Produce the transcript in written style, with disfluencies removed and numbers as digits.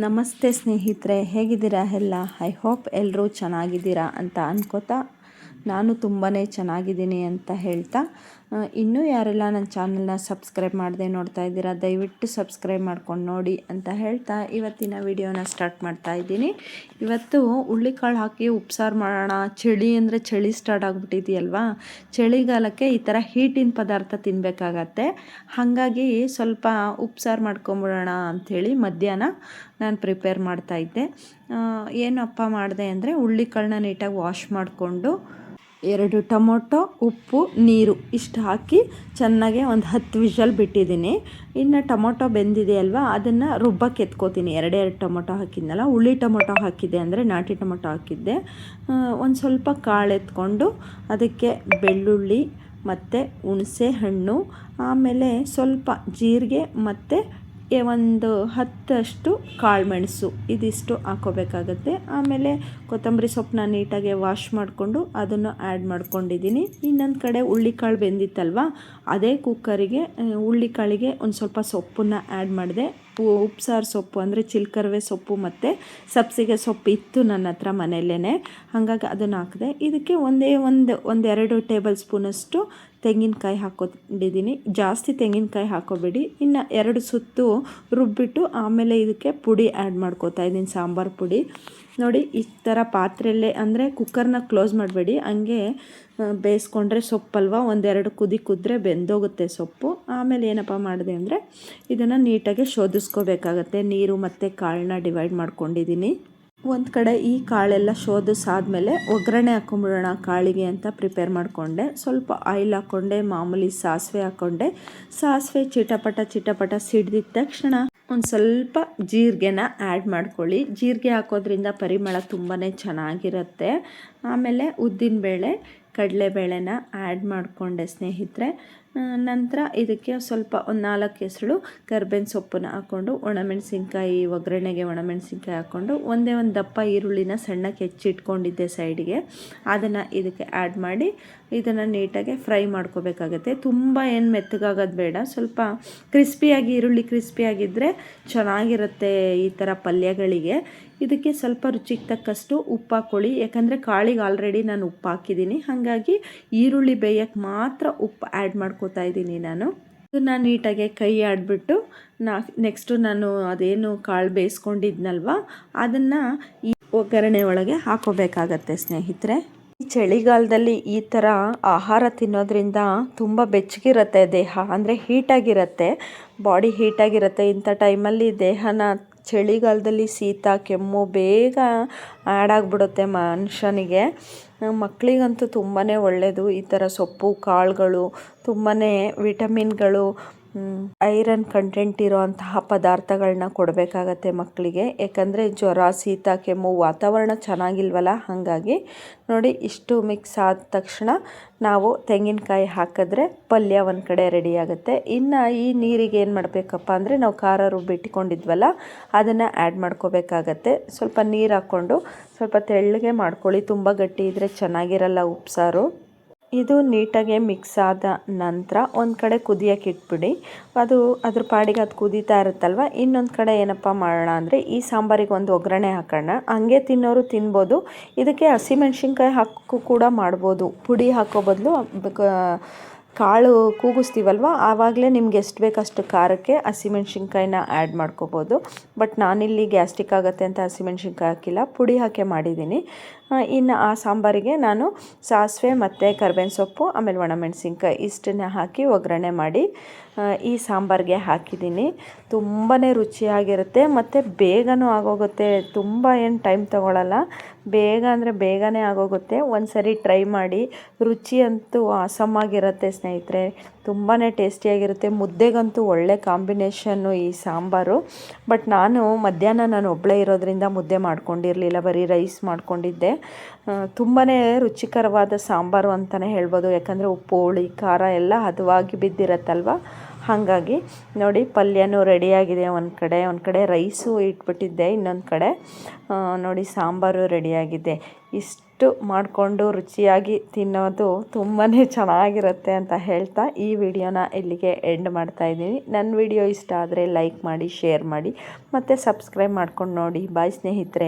ನಮಸ್ತೆ ಸ್ನೇಹಿತರೆ, ಹೇಗಿದ್ದೀರಾ ಎಲ್ಲ? ಐ ಹೋಪ್ ಎಲ್ಲರೂ ಚೆನ್ನಾಗಿದ್ದೀರಾ ಅಂತ ಅನ್ಕೋತಾ ನಾನು ತುಂಬಾ ಚೆನ್ನಾಗಿದ್ದೀನಿ ಅಂತ ಹೇಳ್ತಾ, ಇನ್ನೂ ಯಾರೆಲ್ಲ ನನ್ನ ಚಾನಲ್ನ ಸಬ್ಸ್ಕ್ರೈಬ್ ಮಾಡದೆ ನೋಡ್ತಾ ಇದ್ದೀರಾ ದಯವಿಟ್ಟು ಸಬ್ಸ್ಕ್ರೈಬ್ ಮಾಡ್ಕೊಂಡು ನೋಡಿ ಅಂತ ಹೇಳ್ತಾ ಇವತ್ತಿನ ವಿಡಿಯೋನ ಸ್ಟಾರ್ಟ್ ಮಾಡ್ತಾ ಇದ್ದೀನಿ. ಇವತ್ತು ಹುಳ್ಳಿಕಾಳು ಹಾಕಿ ಉಪ್ಸಾರು ಮಾಡೋಣ. ಚಳಿ ಅಂದರೆ ಚಳಿ ಸ್ಟಾರ್ಟ್ ಆಗಿಬಿಟ್ಟಿದೆಯಲ್ವಾ, ಚಳಿಗಾಲಕ್ಕೆ ಈ ಥರ ಹೀಟಿನ ಪದಾರ್ಥ ತಿನ್ನಬೇಕಾಗತ್ತೆ. ಹಾಗಾಗಿ ಸ್ವಲ್ಪ ಉಪ್ಸಾರು ಮಾಡ್ಕೊಂಬಿಡೋಣ ಅಂಥೇಳಿ ಮಧ್ಯಾಹ್ನ ನಾನು ಪ್ರಿಪೇರ್ ಮಾಡ್ತಾಯಿದ್ದೆ. ಏನಪ್ಪ ಮಾಡಿದೆ ಅಂದರೆ ಹುಳ್ಳಿಕಾಳನ್ನ ನೀಟಾಗಿ ವಾಶ್ ಮಾಡಿಕೊಂಡು 2 ಟೊಮೊಟೊ, ಉಪ್ಪು, ನೀರು ಇಷ್ಟು ಹಾಕಿ ಚೆನ್ನಾಗೆ ಒಂದು 10 ವಿಷಲ್ ಬಿಟ್ಟಿದ್ದೀನಿ. ಇನ್ನು ಟೊಮೊಟೊ ಬೆಂದಿದೆಯಲ್ವ, ಅದನ್ನು ರುಬ್ಬಕ್ಕೆ ಎತ್ಕೋತೀನಿ. 2 ಟೊಮೊಟೊ ಹಾಕಿದ್ನಲ್ಲ, ಹುಳಿ ಟೊಮೊಟೊ ಹಾಕಿದ್ದೆ ಅಂದರೆ ನಾಟಿ ಟೊಮೊಟೊ ಹಾಕಿದ್ದೆ. ಒಂದು ಸ್ವಲ್ಪ ಕಾಳು ಎತ್ಕೊಂಡು ಅದಕ್ಕೆ ಬೆಳ್ಳುಳ್ಳಿ ಮತ್ತು ಹುಣಸೆ ಹಣ್ಣು, ಆಮೇಲೆ ಸ್ವಲ್ಪ ಜೀರಿಗೆ ಮತ್ತು ಒಂದು 10 ಕಾಳುಮೆಣಸು ಇದಿಷ್ಟು ಹಾಕೋಬೇಕಾಗತ್ತೆ. ಆಮೇಲೆ ಕೊತ್ತಂಬರಿ ಸೊಪ್ಪನ್ನ ನೀಟಾಗಿ ವಾಶ್ ಮಾಡಿಕೊಂಡು ಅದನ್ನು ಆ್ಯಡ್ ಮಾಡ್ಕೊಂಡಿದ್ದೀನಿ. ಇನ್ನೊಂದು ಕಡೆ ಹುಳ್ಳಿಕಾಳು ಬೆಂದಿತ್ತಲ್ವ, ಅದೇ ಕುಕ್ಕರಿಗೆ ಹುಳ್ಳಿಕಾಳಿಗೆ ಒಂದು ಸ್ವಲ್ಪ ಸೊಪ್ಪನ್ನು ಆ್ಯಡ್ ಮಾಡಿದೆ. ಉಪ್ಸಾರು ಸೊಪ್ಪು ಅಂದರೆ ಚಿಲ್ಕರವೆ ಸೊಪ್ಪು ಮತ್ತು ಸಬ್ಸಿಗೆ ಸೊಪ್ಪು ಇತ್ತು ನನ್ನ ಹತ್ರ ಮನೆಯಲ್ಲೇ, ಹಾಗಾಗಿ ಅದನ್ನು ಹಾಕಿದೆ. ಇದಕ್ಕೆ ಒಂದೆರಡು ಟೇಬಲ್ ಸ್ಪೂನಷ್ಟು ತೆಂಗಿನಕಾಯಿ ಹಾಕ್ಕೊಂಡಿದ್ದೀನಿ. ಜಾಸ್ತಿ ತೆಂಗಿನಕಾಯಿ ಹಾಕೋಬೇಡಿ. ಇನ್ನು 2 ಸುತ್ತು ರುಬ್ಬಿಟ್ಟು ಆಮೇಲೆ ಇದಕ್ಕೆ ಪುಡಿ ಆ್ಯಡ್ ಮಾಡ್ಕೋತಾ ಇದ್ದೀನಿ, ಸಾಂಬಾರು ಪುಡಿ. ನೋಡಿ, ಈ ಥರ ಪಾತ್ರೆಯಲ್ಲೇ ಅಂದರೆ ಕುಕ್ಕರ್ನ ಕ್ಲೋಸ್ ಮಾಡಬೇಡಿ, ಹಂಗೆ ಬೇಯಿಸ್ಕೊಂಡ್ರೆ ಸೊಪ್ಪಲ್ವ, 1-2 ಕುದಿ ಕುದ್ರೆ ಬೆಂದೋಗುತ್ತೆ ಸೊಪ್ಪು. ಆಮೇಲೆ ಏನಪ್ಪ ಮಾಡಿದೆ ಅಂದರೆ ಇದನ್ನು ನೀಟಾಗಿ ಶೋಧಿಸ್ಕೋಬೇಕಾಗತ್ತೆ. ನೀರು ಮತ್ತು ಕಾಳನ್ನ ಡಿವೈಡ್ ಮಾಡ್ಕೊಂಡಿದ್ದೀನಿ. ಒಂದು ಕಡೆ ಈ ಕಾಳೆಲ್ಲ ಶೋಧಿಸಾದ್ಮೇಲೆ ಒಗ್ಗರಣೆ ಹಾಕ್ಕೊಂಬಿಡೋಣ ಕಾಳಿಗೆ ಅಂತ ಪ್ರಿಪೇರ್ ಮಾಡಿಕೊಂಡೆ. ಸ್ವಲ್ಪ ಆಯಿಲ್ ಹಾಕ್ಕೊಂಡೆ, ಮಾಮೂಲಿ ಸಾಸಿವೆ ಹಾಕ್ಕೊಂಡೆ. ಸಾಸಿವೆ ಚಿಟಪಟ ಸಿಡ್ದಿದ ತಕ್ಷಣ ಒಂದು ಸ್ವಲ್ಪ ಜೀರಿಗೆನ ಆ್ಯಡ್ ಮಾಡ್ಕೊಳ್ಳಿ. ಜೀರಿಗೆ ಹಾಕೋದ್ರಿಂದ ಪರಿಮಳ ತುಂಬಾ ಚೆನ್ನಾಗಿರುತ್ತೆ. ಆಮೇಲೆ ಉದ್ದಿನಬೇಳೆ, ಕಡಲೆಬೇಳೆನ ಆ್ಯಡ್ ಮಾಡಿಕೊಂಡೆ ಸ್ನೇಹಿತರೆ. ನಂತರ ಇದಕ್ಕೆ ಸ್ವಲ್ಪ ಒಂದು 4 ಹೆಸರು ಕರ್ಬೇವಿನ ಸೊಪ್ಪನ್ನ ಹಾಕ್ಕೊಂಡು, ಒಣಮೆಣಸಿನ್ಕಾಯಿ ಒಗ್ಗರಣೆಗೆ ಒಣಮೆಣಸಿನ್ಕಾಯಿ ಹಾಕ್ಕೊಂಡು, ಒಂದು ದಪ್ಪ ಈರುಳ್ಳಿನ ಸಣ್ಣಕ್ಕೆ ಹೆಚ್ಚಿಟ್ಕೊಂಡಿದ್ದೆ ಸೈಡಿಗೆ, ಅದನ್ನು ಇದಕ್ಕೆ ಆ್ಯಡ್ ಮಾಡಿ ಇದನ್ನು ನೀಟಾಗಿ ಫ್ರೈ ಮಾಡ್ಕೋಬೇಕಾಗತ್ತೆ. ತುಂಬ ಏನು ಮೆತ್ತಗಾಗೋದು ಬೇಡ, ಸ್ವಲ್ಪ ಕ್ರಿಸ್ಪಿಯಾಗಿ, ಈರುಳ್ಳಿ ಕ್ರಿಸ್ಪಿಯಾಗಿದ್ದರೆ ಚೆನ್ನಾಗಿರುತ್ತೆ ಈ ಥರ ಪಲ್ಯಗಳಿಗೆ. ಇದಕ್ಕೆ ಸ್ವಲ್ಪ ರುಚಿಗೆ ತಕ್ಕಷ್ಟು ಉಪ್ಪು ಹಾಕ್ಕೊಳ್ಳಿ, ಯಾಕಂದರೆ ಕಾಳಿಗೆ ಆಲ್ರೆಡಿ ನಾನು ಉಪ್ಪು ಹಾಕಿದ್ದೀನಿ. ಹಾಗಾಗಿ ಈರುಳ್ಳಿ ಬೇಯಕ್ಕೆ ಮಾತ್ರ ಉಪ್ಪು ಆ್ಯಡ್ ಮಾಡ್ಕೋತಾ ಇದ್ದೀನಿ ನಾನು. ಇದನ್ನು ನೀಟಾಗಿ ಕೈ ಆಡಿಬಿಟ್ಟು ನೆಕ್ಸ್ಟು ನಾನು ಅದೇನು ಕಾಳು ಬೇಯಿಸ್ಕೊಂಡಿದ್ನಲ್ವ ಅದನ್ನು ಈ ಒಗ್ಗರಣೆ ಒಳಗೆ ಹಾಕೋಬೇಕಾಗತ್ತೆ ಸ್ನೇಹಿತರೆ. ಈ ಚಳಿಗಾಲದಲ್ಲಿ ಈ ಥರ ಆಹಾರ ತಿನ್ನೋದ್ರಿಂದ ತುಂಬ ಬೆಚ್ಚಗಿರುತ್ತೆ ದೇಹ, ಅಂದರೆ ಹೀಟಾಗಿರುತ್ತೆ, ಬಾಡಿ ಹೀಟಾಗಿರುತ್ತೆ. ಇಂಥ ಟೈಮಲ್ಲಿ ದೇಹನ ಚಳಿಗಾಲದಲ್ಲಿ ಶೀತ ಕೆಮ್ಮು ಬೇಗ ಆ್ಯಡ್ ಆಗಿಬಿಡುತ್ತೆ ಮನುಷ್ಯನಿಗೆ. ಮಕ್ಕಳಿಗಂತೂ ತುಂಬಾ ಒಳ್ಳೆಯದು ಈ ಥರ ಸೊಪ್ಪು ಕಾಳುಗಳು, ತುಂಬಾ ವಿಟಮಿನ್ಗಳು, ಐರನ್ ಕಂಟೆಂಟ್ ಇರೋಂತಹ ಪದಾರ್ಥಗಳನ್ನ ಕೊಡಬೇಕಾಗತ್ತೆ ಮಕ್ಕಳಿಗೆ. ಯಾಕಂದರೆ ಜ್ವರ, ಶೀತ, ಕೆಮ್ಮು, ವಾತಾವರಣ ಚೆನ್ನಾಗಿಲ್ವಲ್ಲ, ಹಾಗಾಗಿ ನೋಡಿ ಇಷ್ಟು ಮಿಕ್ಸ್ ಆದ ತಕ್ಷಣ ನಾವು ತೆಂಗಿನಕಾಯಿ ಹಾಕಿದ್ರೆ ಪಲ್ಯ ಒಂದು ಕಡೆ ರೆಡಿ ಆಗುತ್ತೆ. ಇನ್ನು ಈ ನೀರಿಗೆ ಏನು ಮಾಡಬೇಕಪ್ಪ ಅಂದರೆ ನಾವು ಖಾರ ರುಬ್ಬಿಟ್ಕೊಂಡಿದ್ವಲ್ಲ ಅದನ್ನು ಆ್ಯಡ್ ಮಾಡ್ಕೋಬೇಕಾಗತ್ತೆ. ಸ್ವಲ್ಪ ನೀರು ಹಾಕ್ಕೊಂಡು ಸ್ವಲ್ಪ ತೆಳ್ಳಗೆ ಮಾಡ್ಕೊಳ್ಳಿ, ತುಂಬ ಗಟ್ಟಿ ಇದ್ದರೆ ಚೆನ್ನಾಗಿರಲ್ಲ ಉಪ್ಸಾರು. ಇದು ನೀಟಾಗಿ ಮಿಕ್ಸ್ ಆದ ನಂತರ ಒಂದು ಕಡೆ ಕುದಿಯೋಕೆ ಇಟ್ಬಿಡಿ. ಅದ್ರ ಪಾಡಿಗೆ ಅದು ಕುದೀತಾ ಇರುತ್ತಲ್ವ. ಇನ್ನೊಂದು ಕಡೆ ಏನಪ್ಪ ಮಾಡೋಣ ಅಂದರೆ ಈ ಸಾಂಬಾರಿಗೆ ಒಂದು ಒಗ್ಗರಣೆ ಹಾಕೋಣ. ಹಂಗೆ ತಿನ್ನೋರು ತಿನ್ಬೋದು, ಇದಕ್ಕೆ ಹಸಿಮೆಣ್ಸಿನ್ಕಾಯಿ ಹಾಕಿ ಕೂಡ ಮಾಡ್ಬೋದು. ಪುಡಿ ಹಾಕೋ ಬದಲು ಕಾಳು ಕೂಗಿಸ್ತೀವಲ್ವ ಆವಾಗಲೇ ನಿಮ್ಗೆ ಎಷ್ಟು ಬೇಕಷ್ಟು ಖಾರಕ್ಕೆ ಹಸಿಮೆಣ್ಸಿನ್ಕಾಯಿನ ಆ್ಯಡ್ ಮಾಡ್ಕೋಬೋದು. ಬಟ್ ನಾನಿಲ್ಲಿ ಗ್ಯಾಸ್ಟ್ರಿಕ್ ಆಗುತ್ತೆ ಅಂತ ಹಸಿಮೆಣ್ಸಿನ್ಕಾಯಿ ಹಾಕಿಲ್ಲ, ಪುಡಿ ಹಾಕಿ ಮಾಡಿದ್ದೀನಿ. ಇನ್ನು ಆ ಸಾಂಬಾರಿಗೆ ನಾನು ಸಾಸಿವೆ ಮತ್ತು ಕರ್ಬೇವಿನ ಸೊಪ್ಪು ಆಮೇಲೆ ಒಣಮೆಣಸಿನ್ಕಾಯಿ ಇಷ್ಟನ್ನ ಹಾಕಿ ಒಗ್ಗರಣೆ ಮಾಡಿ ಈ ಸಾಂಬಾರಿಗೆ ಹಾಕಿದ್ದೀನಿ. ತುಂಬಾ ರುಚಿಯಾಗಿರುತ್ತೆ ಮತ್ತು ಬೇಗನೂ ಆಗೋಗುತ್ತೆ, ತುಂಬ ಏನು ಟೈಮ್ ತೊಗೊಳ್ಳಲ್ಲ, ಬೇಗ ಅಂದರೆ ಬೇಗನೆ ಆಗೋಗುತ್ತೆ. ಒಂದು ಸರಿ ಟ್ರೈ ಮಾಡಿ, ರುಚಿ ಅಂತೂ ಆಸಮಾಗಿರುತ್ತೆ ಸ್ನೇಹಿತರೆ, ತುಂಬಾ ಟೇಸ್ಟಿಯಾಗಿರುತ್ತೆ. ಮುದ್ದೆಗಂತೂ ಒಳ್ಳೆ ಕಾಂಬಿನೇಷನ್ನು ಈ ಸಾಂಬಾರು. ಬಟ್ ಮಧ್ಯಾಹ್ನ ನಾನು ಒಬ್ಬಳೇ ಇರೋದ್ರಿಂದ ಮುದ್ದೆ ಮಾಡ್ಕೊಂಡಿರಲಿಲ್ಲ, ಬರೀ ರೈಸ್ ಮಾಡ್ಕೊಂಡಿದ್ದೆ. ತುಂಬಾ ರುಚಿಕರವಾದ ಸಾಂಬಾರು ಅಂತಲೇ ಹೇಳ್ಬೋದು, ಯಾಕಂದರೆ ಉಪ್ಪು ಹುಳಿ ಖಾರ ಎಲ್ಲ ಹದವಾಗಿ ಬಿದ್ದಿರತ್ತಲ್ವ, ಹಾಗಾಗಿ ನೋಡಿ ಪಲ್ಯನೂ ರೆಡಿಯಾಗಿದೆ. ಒಂದು ಕಡೆ ರೈಸು ಇಟ್ಬಿಟ್ಟಿದ್ದೆ, ಇನ್ನೊಂದು ಕಡೆ ನೋಡಿ ಸಾಂಬಾರು ರೆಡಿಯಾಗಿದೆ. ಇಷ್ಟು ಮಾಡಿಕೊಂಡು ರುಚಿಯಾಗಿ ತಿನ್ನೋದು ತುಂಬಾ ಚೆನ್ನಾಗಿರುತ್ತೆ ಅಂತ ಹೇಳ್ತಾ ಈ ವಿಡಿಯೋನ ಇಲ್ಲಿಗೆ ಎಂಡ್ ಮಾಡ್ತಾಯಿದ್ದೀನಿ. ನನ್ನ ವಿಡಿಯೋ ಇಷ್ಟ ಆದರೆ ಲೈಕ್ ಮಾಡಿ, ಶೇರ್ ಮಾಡಿ ಮತ್ತು ಸಬ್ಸ್ಕ್ರೈಬ್ ಮಾಡ್ಕೊಂಡು ನೋಡಿ. ಬಾಯ್ ಸ್ನೇಹಿತರೆ.